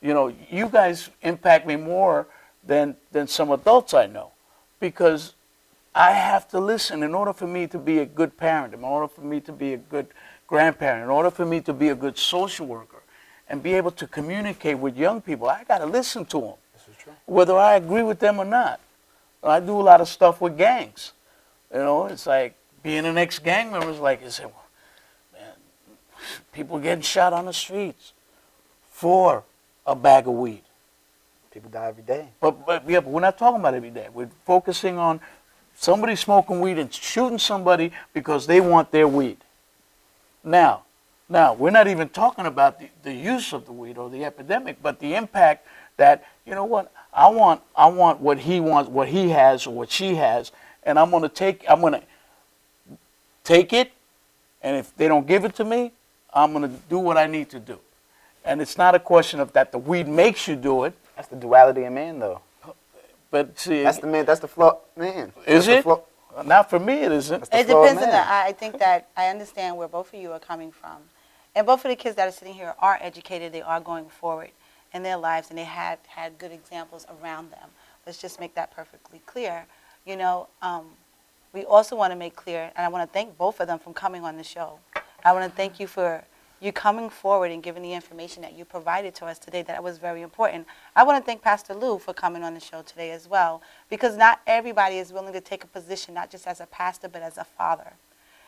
You know, you guys impact me more than some adults I know because I have to listen in order for me to be a good parent, in order for me to be a good grandparent, in order for me to be a good social worker and be able to communicate with young people. I got to listen to them, whether I agree with them or not. I do a lot of stuff with gangs. You know, it's like being an ex-gang member is like, you say, well, man, people getting shot on the streets for a bag of weed. People die every day. But we're not talking about every day. We're focusing on somebody smoking weed and shooting somebody because they want their weed. Now, we're not even talking about the use of the weed or the epidemic, but the impact that, you know what, I want what he wants, what he has or what she has, and I'm going to take it, and if they don't give it to me, I'm going to do what I need to do. And it's not a question of that the weed makes you do it. That's the duality of man, though. But see, that's the man. That's the flaw, man. Is it? Not for me, it isn't. It depends on that. I think that I understand where both of you are coming from, and both of the kids that are sitting here are educated. They are going forward in their lives, and they have had good examples around them. Let's just make that perfectly clear. You know, we also want to make clear, and I want to thank both of them for coming on the show. I want to thank you for you coming forward and giving the information that you provided to us today. That was very important. I want to thank Pastor Lou for coming on the show today as well, because not everybody is willing to take a position, not just as a pastor, but as a father,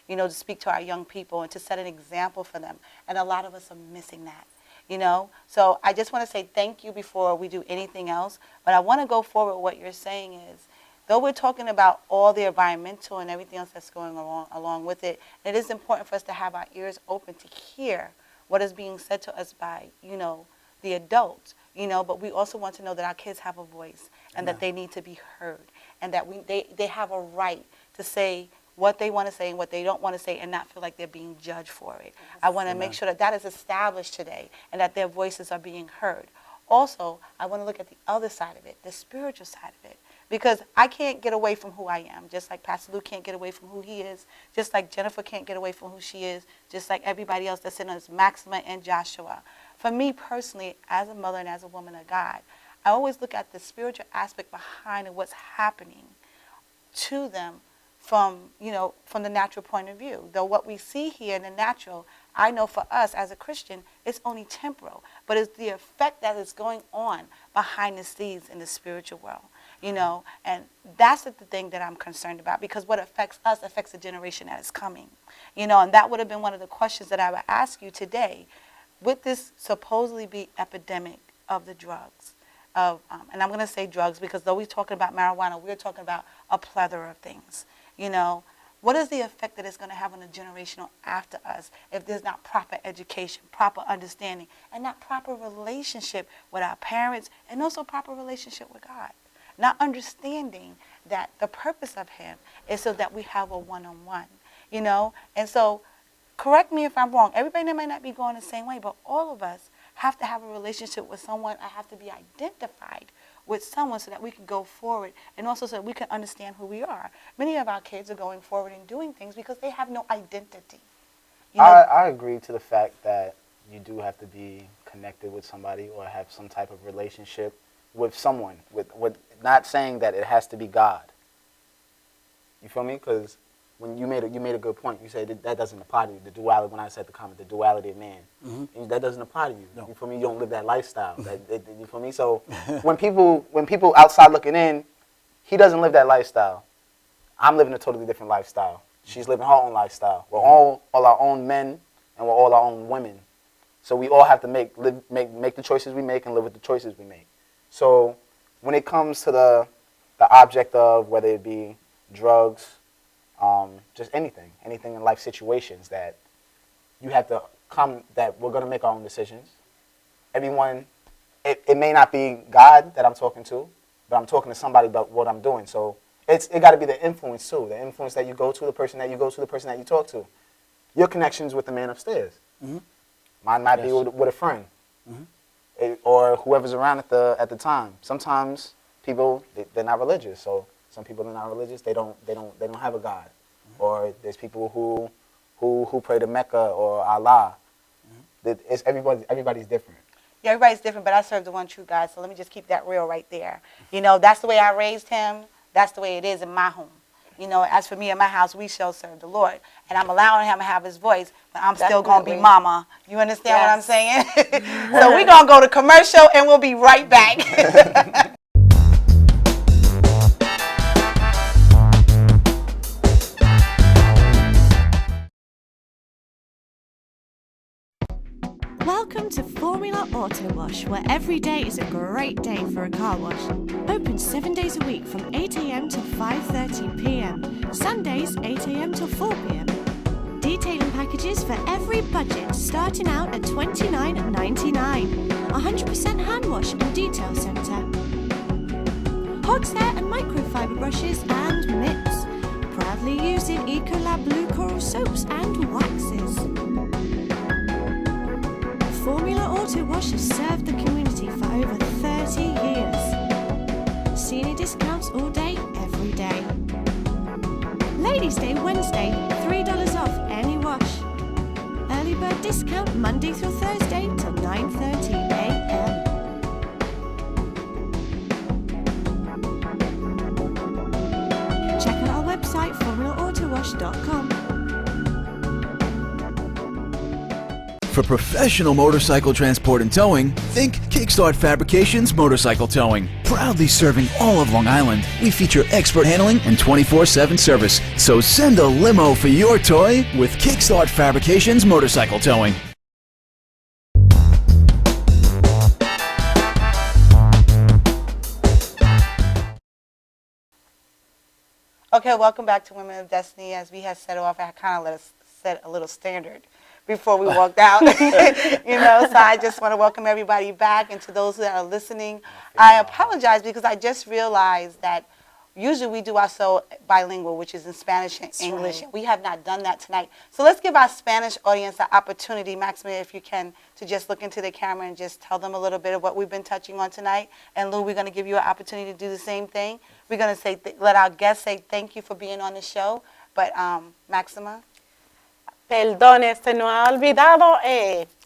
you know, to speak to our young people and to set an example for them. And a lot of us are missing that, you know. So I just want to say thank you before we do anything else. But I want to go forward. What you're saying is, though we're talking about all the environmental and everything else that's going along with it, it is important for us to have our ears open to hear what is being said to us by, you know, the adults, you know, but we also want to know that our kids have a voice and that they need to be heard and that they have a right to say what they want to say and what they don't want to say and not feel like they're being judged for it. I want to make sure that that is established today and that their voices are being heard. Also, I want to look at the other side of it, the spiritual side of it, because I can't get away from who I am, just like Pastor Lou can't get away from who he is, just like Jennifer can't get away from who she is, just like everybody else that's in us, Maxima and Joshua. For me personally, as a mother and as a woman of God, I always look at the spiritual aspect behind what's happening to them from the natural point of view. Though what we see here in the natural, I know for us as a Christian, it's only temporal, but it's the effect that is going on behind the scenes in the spiritual world, and that's the thing that I'm concerned about, because what affects us affects the generation that is coming, and that would have been one of the questions that I would ask you today. Would this supposedly be epidemic of the drugs, and I'm going to say drugs because though we're talking about marijuana, we're talking about a plethora of things, What is the effect that it's going to have on the generation after us if there's not proper education, proper understanding, and not proper relationship with our parents, and also proper relationship with God? Not understanding that the purpose of Him is so that we have a one-on-one, And so, correct me if I'm wrong. Everybody might not be going the same way, but all of us have to have a relationship with someone. I have to be identified with someone so that we can go forward and also so that we can understand who we are. Many of our kids are going forward and doing things because they have no identity. I agree to the fact that you do have to be connected with somebody or have some type of relationship with someone. With not saying that it has to be God. You feel me? Because when you made a good point. You said that doesn't apply to you. The duality. When I said the comment, the duality of man, that doesn't apply to you. No. You feel me? You don't live that lifestyle. You feel me? So when people outside looking in, he doesn't live that lifestyle. I'm living a totally different lifestyle. She's living her own lifestyle. We're all our own men and we're all our own women. So we all have to make the choices we make and live with the choices we make. So when it comes to the object of whether it be drugs, just anything in life situations that you have to that we're going to make our own decisions. Everyone, it may not be God that I'm talking to, but I'm talking to somebody about what I'm doing. So it got to be the influence too, the influence that you go to, the person that you go to, the person that you talk to. Your connections with the man upstairs. Mine might be with a friend, or whoever's around at the time. Sometimes people they're not religious, so some people are not religious. They don't have a God. Or there's people who pray to Mecca or Allah. It's everybody's different. Yeah, everybody's different, but I serve the one true God. So let me just keep that real right there. That's the way I raised him. That's the way it is in my home. As for me and my house, we shall serve the Lord. And I'm allowing him to have his voice, but I'm still going to be mama. You understand what I'm saying? So we're going to go to commercial, and we'll be right back. Welcome to Formula Auto Wash, where every day is a great day for a car wash. Open 7 days a week from 8 a.m. to 5:30 p.m. Sundays 8 a.m. to 4 p.m. Detailing packages for every budget, starting out at $29.99. 100% hand wash and detail centre. Horsehair and microfiber brushes and mitts. Proudly using Ecolab Blue Coral soaps and waxes. Formula Auto Wash has served the community for over 30 years. Senior discounts all day, every day. Ladies' Day Wednesday, $3 off any wash. Early bird discount Monday through Thursday till 9:30 a.m. Check out our website, formulaautowash.com. For professional motorcycle transport and towing, think Kickstart Fabrications Motorcycle Towing. Proudly serving all of Long Island, we feature expert handling and 24/7 service. So send a limo for your toy with Kickstart Fabrications Motorcycle Towing. Okay, welcome back to Women of Destiny. As we had set off, I kind of let us set a little standard before we walked out. So I just want to welcome everybody back, and to those that are listening, I apologize because I just realized that usually we do our show bilingual, which is in Spanish and English. And we have not done that tonight. So let's give our Spanish audience the opportunity, Maxima, if you can, to just look into the camera and just tell them a little bit of what we've been touching on tonight. And Lou, we're going to give you an opportunity to do the same thing. We're going to say, let our guests say thank you for being on the show. But Maxima? Perdone, se nos ha olvidado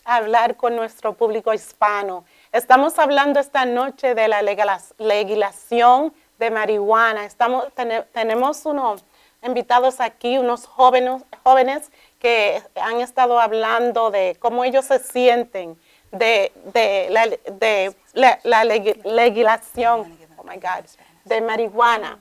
hablar con nuestro público hispano. Estamos hablando esta noche de la legislación de marihuana. Tenemos unos invitados aquí, unos jóvenes que han estado hablando de cómo ellos se sienten de la legislación, oh my God, de marihuana.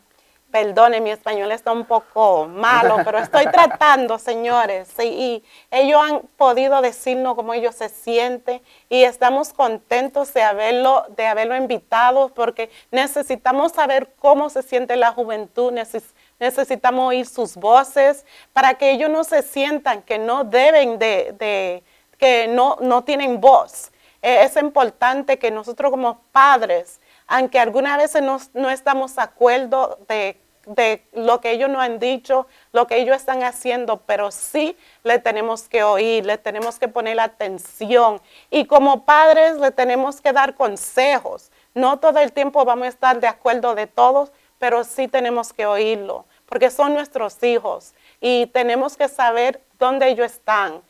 Perdone, mi español está un poco malo, pero estoy tratando, señores. Sí, y ellos han podido decirnos cómo ellos se sienten y estamos contentos de haberlo invitado porque necesitamos saber cómo se siente la juventud, necesitamos oír sus voces para que ellos no se sientan que no deben que no tienen voz. Es importante que nosotros como padres, aunque algunas veces no estamos de acuerdo de lo que ellos nos han dicho, lo que ellos están haciendo, pero sí le tenemos que oír, le tenemos que poner atención. Y como padres le tenemos que dar consejos. No todo el tiempo vamos a estar de acuerdo de todos, pero sí tenemos que oírlo, porque son nuestros hijos. Y tenemos que saber dónde ellos están,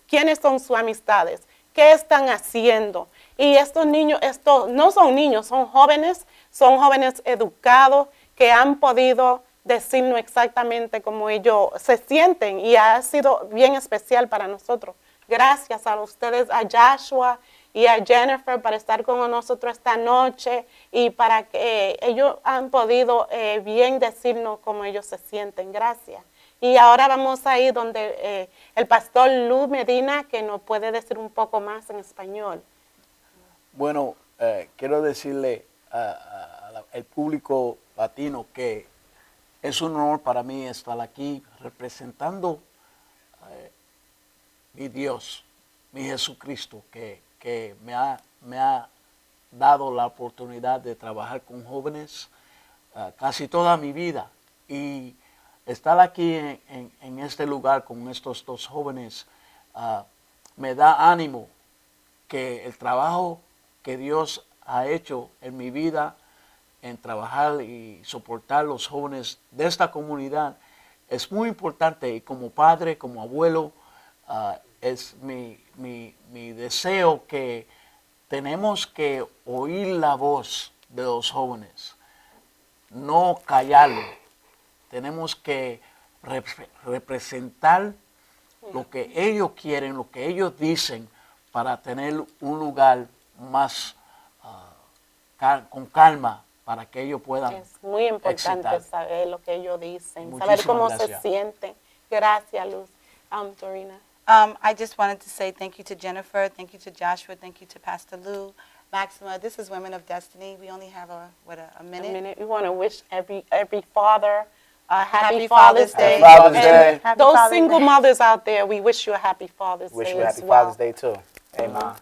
quiénes son sus amistades, qué están haciendo. Y estos niños, no son niños, son jóvenes educados que han podido decirnos exactamente cómo ellos se sienten y ha sido bien especial para nosotros. Gracias a ustedes, a Joshua y a Jennifer para estar con nosotros esta noche y para que ellos han podido bien decirnos cómo ellos se sienten. Gracias. Y ahora vamos a ir donde el pastor Lou Medina, que nos puede decir un poco más en español. Bueno, quiero decirle al público latino que es un honor para mí estar aquí representando mi Dios, mi Jesucristo, que me ha dado la oportunidad de trabajar con jóvenes casi toda mi vida. Y estar aquí en este lugar con estos dos jóvenes me da ánimo que el trabajo que Dios ha hecho en mi vida en trabajar y soportar los jóvenes de esta comunidad es muy importante. Y como padre, como abuelo, es mi deseo que tenemos que oír la voz de los jóvenes, no callarlo. Tenemos que representar lo que ellos quieren, lo que ellos dicen, para tener un lugar más con calma para que ellos puedan Es muy importante excitar. saber lo que ellos dicen, Muchísimas saber cómo gracias. se sienten. Gracias, Luz. Dorina. I just wanted to say thank you to Jennifer, thank you to Joshua, thank you to Pastor Lou, Maxima. This is Women of Destiny. We only have a minute. We want to wish every father a happy Happy Father's Father's Day. Day. Happy Father's Day. And Happy those Father's single Day. mothers out there, we wish you a happy Father's Wish Day you a as happy well. Father's Day too. Amen.